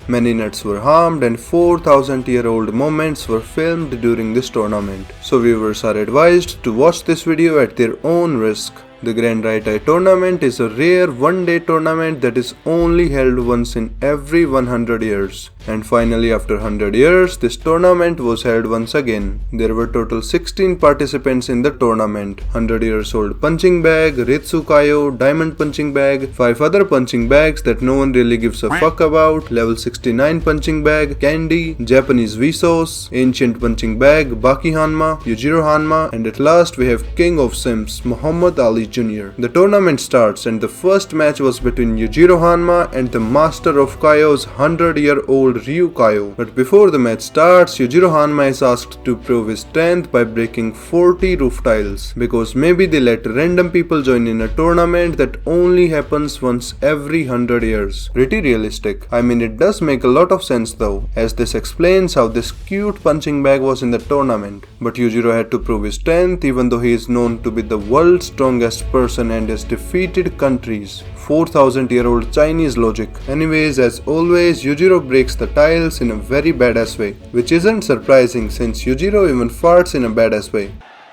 Many nuts were harmed and 4,000-year-old moments were filmed during this tournament. So viewers are advised to watch this video at their own risk. The Grand Raitai tournament is a rare one-day tournament that is only held once in every 100 years. And finally, after 100 years, this tournament was held once again. There were total 16 participants in the tournament. 100-years-old punching bag, Ritsukayo, diamond punching bag, 5 other punching bags that no one really gives a fuck about, level 69 punching bag, candy, Japanese Vsauce, ancient punching bag, Baki Hanma, Yujiro Hanma, and at last we have King of Sims, Muhammad Ali Jr. The tournament starts and the first match was between Yujiro Hanma and the master of Kaio's 100-year-old Ryu Kaio. But before the match starts, Yujiro Hanma is asked to prove his strength by breaking 40 roof tiles, because maybe they let random people join in a tournament that only happens once every 100 years. Pretty realistic. I mean, it does make a lot of sense though, as this explains how this cute punching bag was in the tournament. But Yujiro had to prove his strength even though he is known to be the world's strongest person and has defeated countries. 4,000-year-old Chinese logic. Anyways, as always, Yujiro breaks the tiles in a very badass way, which isn't surprising since Yujiro even farts in a badass way.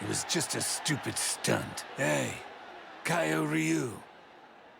It was just a stupid stunt. Hey, Kaio Ryu,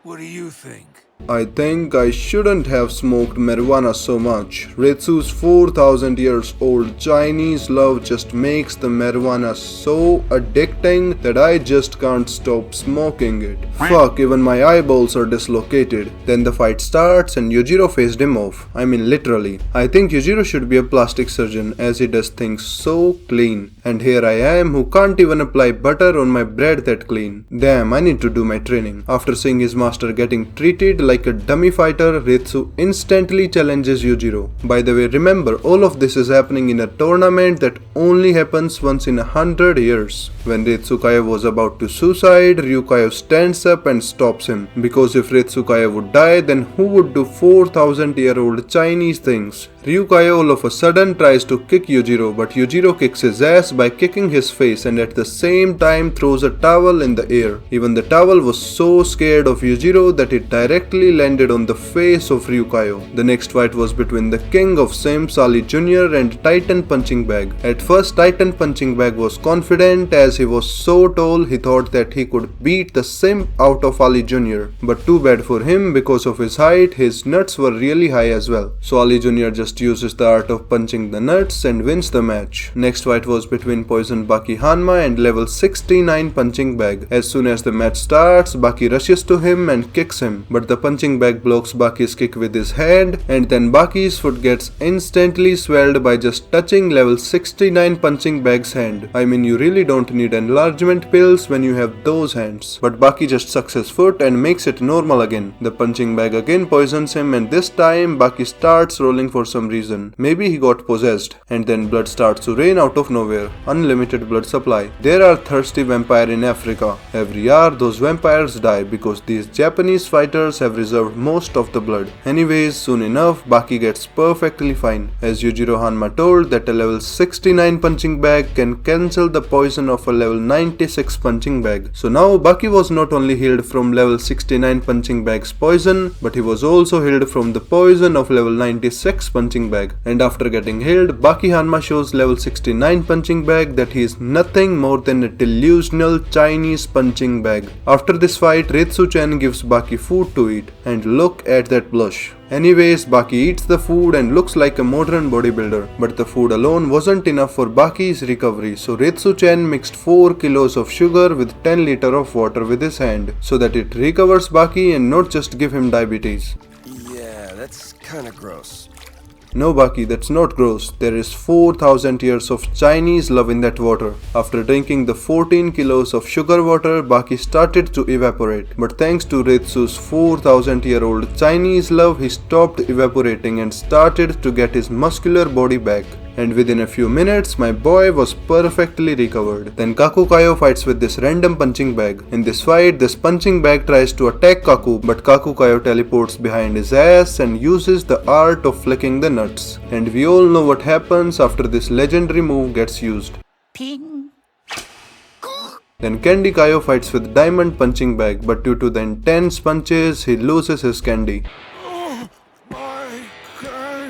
what do you think? I think I shouldn't have smoked marijuana so much. Ritsu's 4,000 years old Chinese love just makes the marijuana so addicting that I just can't stop smoking it. Fuck, even my eyeballs are dislocated. Then the fight starts and Yujiro faced him off. I mean literally. I think Yujiro should be a plastic surgeon as he does things so clean. And here I am who can't even apply butter on my bread that clean. Damn, I need to do my training. After seeing his master getting treated like a dummy fighter, Ritsu instantly challenges Yujiro. By the way, remember, all of this is happening in a tournament that only happens once in 100 years. When Ritsukayo was about to suicide, Ryukayo stands up and stops him. Because if Ritsukayo would die, then who would do 4,000-year-old Chinese things? Ryukayo all of a sudden tries to kick Yujiro, but Yujiro kicks his ass by kicking his face and at the same time throws a towel in the air. Even the towel was so scared of Yujiro that it directly landed on the face of Ryukayo. The next fight was between the King of Sims, Ali Jr. and Titan Punching Bag. At first, Titan Punching Bag was confident as he was so tall he thought that he could beat the Sim out of Ali Jr. But too bad for him, because of his height, his nuts were really high as well. So Ali Jr. just uses the art of punching the nuts and wins the match. Next fight was between Poison Baki Hanma and level 69 Punching Bag. As soon as the match starts, Baki rushes to him and kicks him, but the punching bag blocks Baki's kick with his hand, and then Baki's foot gets instantly swelled by just touching level 69 punching bag's hand. I mean, you really don't need enlargement pills when you have those hands. But Baki just sucks his foot and makes it normal again. The punching bag again poisons him, and this time Baki starts rolling for some reason. Maybe he got possessed, and then blood starts to rain out of nowhere. Unlimited blood supply. There are thirsty vampires in Africa. Every year those vampires die because these Japanese fighters have reserved most of the blood. Anyways, soon enough Baki gets perfectly fine, as Yujiro Hanma told that a level 69 punching bag can cancel the poison of a level 96 punching bag. So now Baki was not only healed from level 69 punching bag's poison, but he was also healed from the poison of level 96 punching bag. And after getting healed, Baki Hanma shows level 69 punching bag that he is nothing more than a delusional Chinese punching bag. After this fight, Ritsu-chan gives Baki food to eat, and look at that blush. Anyways, Baki eats the food and looks like a modern bodybuilder. But the food alone wasn't enough for Baki's recovery, so Ritsu-chan mixed 4 kilos of sugar with 10 liters of water with his hand, so that it recovers Baki and not just give him diabetes. Yeah, that's kinda gross. No Baki, that's not gross. There is 4,000 years of Chinese love in that water. After drinking the 14 kilos of sugar water, Baki started to evaporate. But thanks to Ritsu's 4,000-year-old Chinese love, he stopped evaporating and started to get his muscular body back. And within a few minutes, my boy was perfectly recovered. Then Kaku Kaio fights with this random punching bag. In this fight, this punching bag tries to attack Kaku, but Kaku Kaio teleports behind his ass and uses the art of flicking the nuts. And we all know what happens after this legendary move gets used. Ping. Then Candy Kaio fights with Diamond Punching Bag, but due to the intense punches, he loses his candy. Oh, my candy.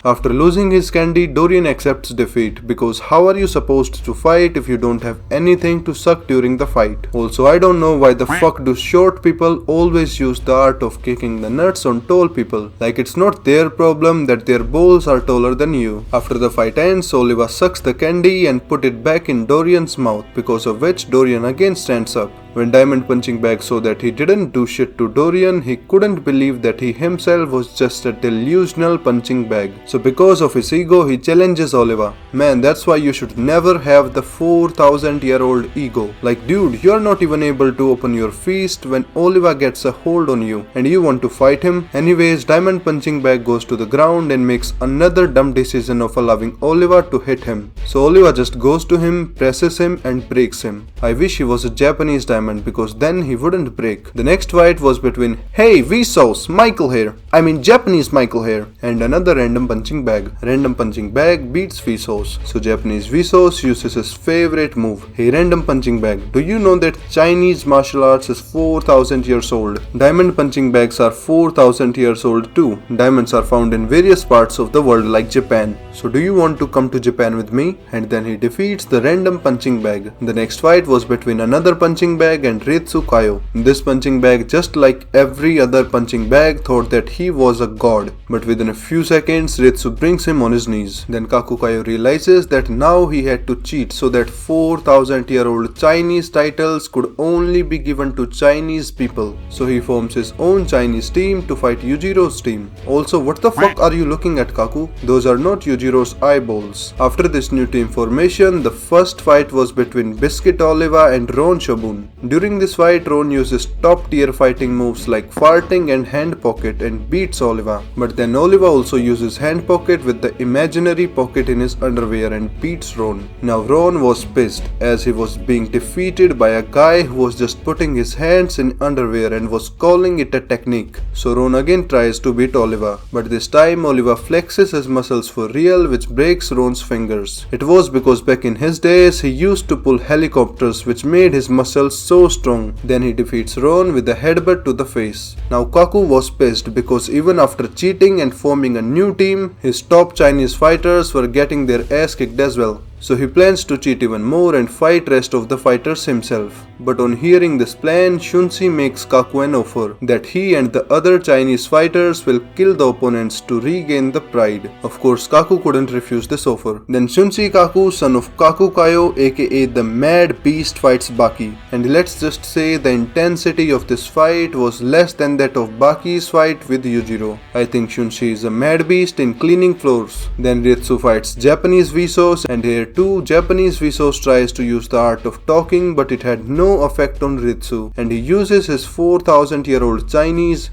After losing his candy, Dorian accepts defeat because how are you supposed to fight if you don't have anything to suck during the fight? Also, I don't know why the fuck do short people always use the art of kicking the nuts on tall people. Like it's not their problem that their balls are taller than you. After the fight ends, Oliva sucks the candy and put it back in Dorian's mouth, because of which Dorian again stands up. When Diamond Punching Bag saw that he didn't do shit to Dorian, he couldn't believe that he himself was just a delusional punching bag. So because of his ego, he challenges Oliva. Man, that's why you should never have the 4,000-year-old ego. Like dude, you're not even able to open your fist when Oliva gets a hold on you and you want to fight him. Anyways, Diamond Punching Bag goes to the ground and makes another dumb decision of allowing Oliva to hit him. So Oliva just goes to him, presses him and breaks him. I wish he was a Japanese diamond, because then he wouldn't break. The next fight was between Hey Vsauce, Michael here, I mean Japanese Michael here, and another Random Punching Bag. Random Punching Bag beats Vsauce. So Japanese Vsauce uses his favorite move. Hey Random Punching Bag, do you know that Chinese martial arts is 4,000 years old? Diamond Punching Bags are 4,000 years old too. Diamonds are found in various parts of the world like Japan. So do you want to come to Japan with me? And then he defeats the Random Punching Bag. The next fight was between another punching bag and Ritsu Kaio. This punching bag, just like every other punching bag, thought that he was a god. But within a few seconds, Ritsu brings him on his knees. Then Kaku Kaio realizes that now he had to cheat so that 4,000-year-old Chinese titles could only be given to Chinese people. So he forms his own Chinese team to fight Yujiro's team. Also, what the fuck are you looking at, Kaku? Those are not Yujiro's eyeballs. After this new team formation, the first fight was between Biscuit Oliva and Ron Shogun. During this fight, Ron uses top tier fighting moves like farting and hand pocket and beats Oliva. But then Oliva also uses hand pocket with the imaginary pocket in his underwear and beats Ron. Now Ron was pissed as he was being defeated by a guy who was just putting his hands in underwear and was calling it a technique. So Ron again tries to beat Oliva, but this time Oliva flexes his muscles for real, which breaks Ron's fingers. It was because back in his days he used to pull helicopters, which made his muscles so strong. Then he defeats Ron with a headbutt to the face. Now Kaku was pissed because even after cheating and forming a new team, his top Chinese fighters were getting their ass kicked as well. So he plans to cheat even more and fight rest of the fighters himself. But on hearing this plan, Shunsi makes Kaku an offer that he and the other Chinese fighters will kill the opponents to regain the pride. Of course, Kaku couldn't refuse this offer. Then Shunsi Kaku, son of Kaku Kaio aka the Mad Beast, fights Baki. And let's just say the intensity of this fight was less than that of Baki's fight with Yujiro. I think Shunsi is a mad beast in cleaning floors. Then Ritsu fights Japanese Vsauce, and here too Japanese Vsauce tries to use the art of talking, but it had no effect on Ritsu, and he uses his 4,000-year-old Chinese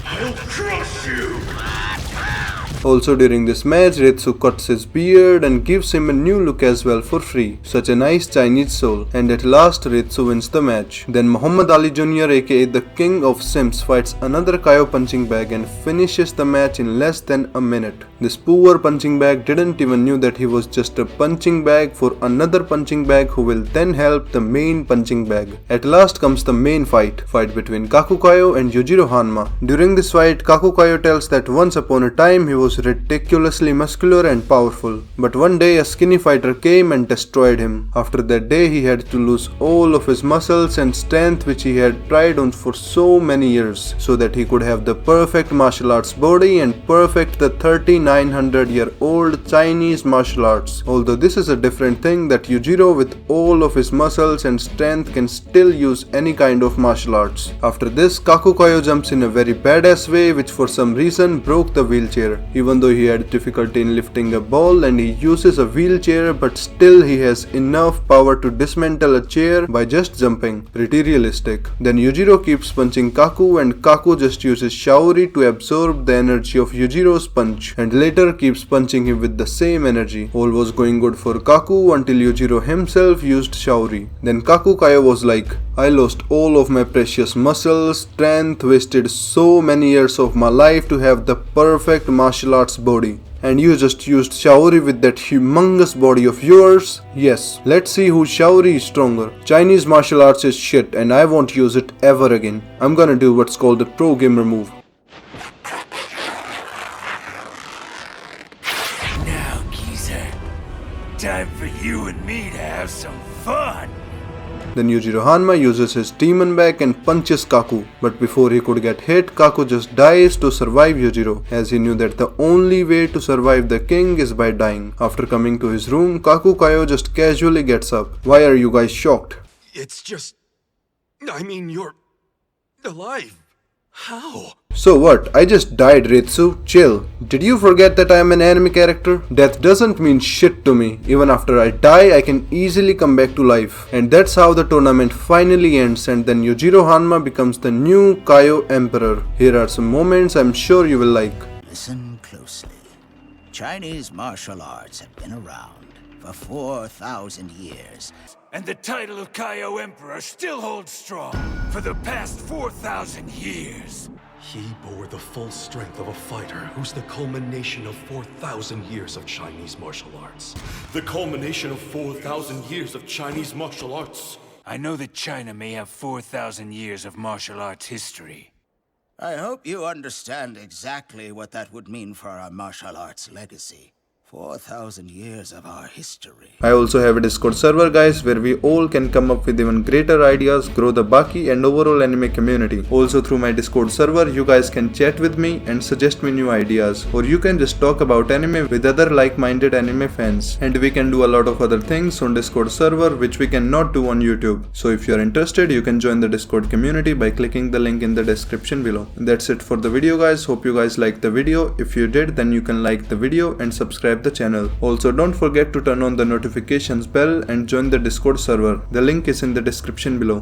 I'll crush you! Also during this match, Ritsu cuts his beard and gives him a new look as well for free. Such a nice Chinese soul. And at last Ritsu wins the match. Then Muhammad Ali Jr. aka the King of Sims fights another Kaio punching bag and finishes the match in less than a minute. This poor punching bag didn't even knew that he was just a punching bag for another punching bag who will then help the main punching bag. At last comes the main fight between Kaku Kaio and Yujiro Hanma. During this fight, Kaku Kaio tells that once upon a time he was ridiculously muscular and powerful, but one day a skinny fighter came and destroyed him. After that day he had to lose all of his muscles and strength which he had tried on for so many years, so that he could have the perfect martial arts body and perfect the 3,900-year-old Chinese martial arts. Although this is a different thing that Yujiro with all of his muscles and strength can still use any kind of martial arts. After this, Kaku Kaio jumps in a very badass way which for some reason broke the wheelchair. Even though he had difficulty in lifting a ball and he uses a wheelchair, but still he has enough power to dismantle a chair by just jumping. Pretty realistic. Then Yujiro keeps punching Kaku and Kaku just uses Shaori to absorb the energy of Yujiro's punch and later keeps punching him with the same energy. All was going good for Kaku until Yujiro himself used Shaori. Then Kaku Kaio was like, I lost all of my precious muscles, strength, wasted so many years of my life to have the perfect martial arts body. And you just used Shaori with that humongous body of yours? Yes, let's see who Shaori is stronger. Chinese martial arts is shit and I won't use it ever again. I'm gonna do what's called the pro gamer move. Now, geezer, time for you and me to have some fun. Then Yujiro Hanma uses his demon back and punches Kaku. But before he could get hit, Kaku just dies to survive Yujiro, as he knew that the only way to survive the king is by dying. After coming to his room, Kaku Kaio just casually gets up. Why are you guys shocked? It's just... I mean, you're... alive. How? So what? I just died, Ritsu. Chill. Did you forget that I am an anime character? Death doesn't mean shit to me. Even after I die, I can easily come back to life. And that's how the tournament finally ends, and then Yujiro Hanma becomes the new Kaio Emperor. Here are some moments I'm sure you will like. Listen closely. Chinese martial arts have been around for 4,000 years. And the title of Kaio Emperor still holds strong for the past 4,000 years. He bore the full strength of a fighter who's the culmination of 4,000 years of Chinese martial arts. The culmination of 4,000 years of Chinese martial arts. I know that China may have 4,000 years of martial arts history. I hope you understand exactly what that would mean for our martial arts legacy. 4,000 years of our history. I also have a Discord server, guys, where we all can come up with even greater ideas, grow the Baki and overall anime community. Also through my Discord server, you guys can chat with me and suggest me new ideas, or you can just talk about anime with other like-minded anime fans. And we can do a lot of other things on Discord server which we cannot do on YouTube. So if you are interested, you can join the Discord community by clicking the link in the description below. That's it for the video, guys. Hope you guys liked the video. If you did, then you can like the video and subscribe the channel. Also, don't forget to turn on the notifications bell and join the Discord server. The link is in the description below.